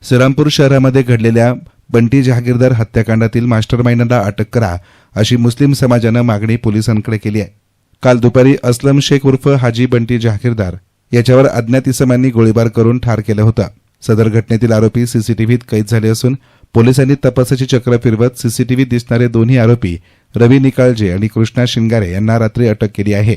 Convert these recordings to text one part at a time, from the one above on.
श्रीरामपूर शहरामध्ये घडलेल्या बंटी जहागीरदार हत्याकांडातील मास्टरमाइंडला अटक करा अशी मुस्लिम समाजानं मागणी पोलिसांकडे केली आहे। काल दुपारी असलम शेख उर्फ हाजी बंटी जहागीरदार याच्यावर अज्ञात इसमांनी गोळीबार करून ठार केलं होतं। सदर घटनेतील आरोपी सीसीटीव्हीत कैद झाले असून पोलिसांनी तपासाची चक्र फिरवत सीसीटीव्हीत दिसणारे दोन्ही आरोपी रवी निकाळजे आणि कृष्णा शिंगारे यांना रात्री अटक केली आहे।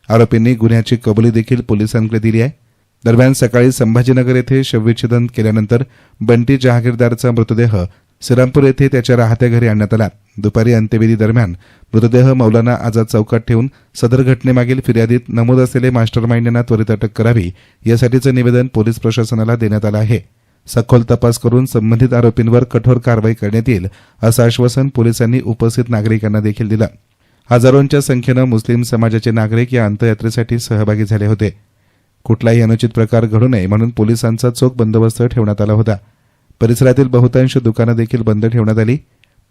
आरोपींनी गुन्ह्याची कबुली देखील पोलिसांकडे दिली आहे। दरम्यान सकाळी संभाजीनगर येथे शवविच्छेदन केल्यानंतर बंटी जहागीरदारचा मृतदेह श्रीरामपूर येथे त्याच्या राहत्या घरी आणण्यात आला। दुपारी अंत्यविधी दरम्यान मृतदेह मौलाना आझाद चौकात ठेवून सदर घटनेमागील फिर्यादीत नमूद असलेले मास्टरमाइंड यांना त्वरित अटक करावी यासाठीचं निवेदन पोलीस प्रशासनाला देण्यात आलं आहे। सखोल तपास करून संबंधित आरोपींवर कठोर कारवाई करण्यात येईल असं आश्वासन पोलिसांनी उपस्थित नागरिकांना देखील दिलं। हजारोंच्या संख्येनं मुस्लिम समाजाचे नागरिक या अंत्ययात्रेसाठी सहभागी झाले होते। कुठलाही अनुचित प्रकार घडू नये म्हणून पोलिसांचा चोख बंदोबस्त ठेवण्यात आला होता। परिसरातील बहुतांश दुकानं देखील बंद ठेवण्यात आली।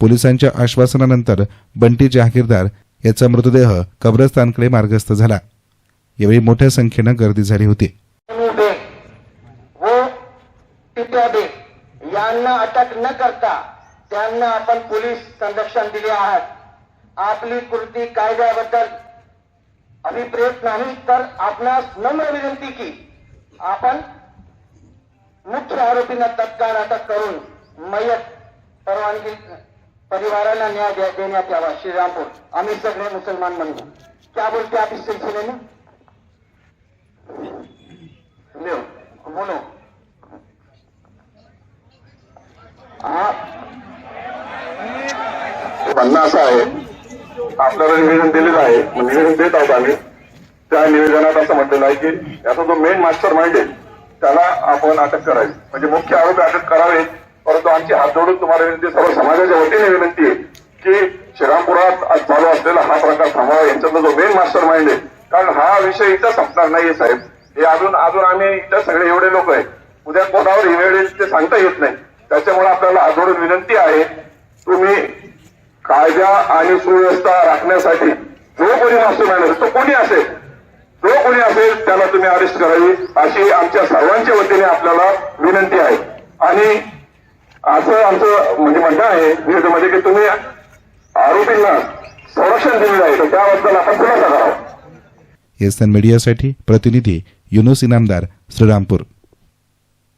पोलिसांच्या आश्वासनानंतर बंटी जहागीरदार याचा मृतदेह कब्रस्तानकडे मार्गस्थ झाला। यावेळी मोठ्या संख्येनं गर्दी झाली होती। यांना अटक न करता त्यांना आपण पोलीस संरक्षण दिले आहे। आपली कृती कायद्याबद्दल अभिप्रेत नाही तर आपणास नम्र विनंती की आपण मुख्य आरोपींना तत्काळ अटक करून मयत परवानगी परिवाराला न्याय देण्यात यावा। श्रीरामपूर आम्ही सगळे मुसलमान बंधू क्या बोलते आप इस सिलसिले में? बोलो। म्हणणं असं आहे, आपल्याला निवेदन दिलेलं आहे, निवेदन देत आहोत आम्ही। त्या निवेदनात असं म्हटलेलं आहे की याचा जो मेन मास्टर माइंड आहे त्याला आपण अटक करावी, म्हणजे मुख्य आरोपी अटक करावे। परंतु आमची हात जोडून तुम्हाला विनंती, सर्व समाजाच्या वतीने विनंती आहे की श्रीरामपुरात आज चालू असलेला हा प्रकार थांबवा। यांच्यातला जो मेन मास्टर माइंड आहे, कारण हा विषय इथं संपणार नाहीये साहेब। हे अजून आम्ही इथं सगळे एवढे लोक आहे, उद्या कोणावर ही वेळ येईल ते सांगता येत नाही। त्याच्यामुळे आपल्याला हात जोडून विनंती आहे, तुम्ही कायदा आणि सुव्यवस्था राखण्यासाठी जो कोणी मास्टर माइंड तो कोणी असेल, जो कोणी असेल त्याला तुम्ही अरेस्ट करावी अशी आमच्या सर्वांच्या वतीने आपल्याला विनंती आहे। आणि असं आमचं म्हणणं आहे निवेदनामध्ये की तुम्ही आरोपींना संरक्षण दिलेलं आहे, तर त्याबद्दल आपण खुलासा करावा। एसएन मीडियासाठी प्रतिनिधी युनुस इनामदार, श्रीरामपूर।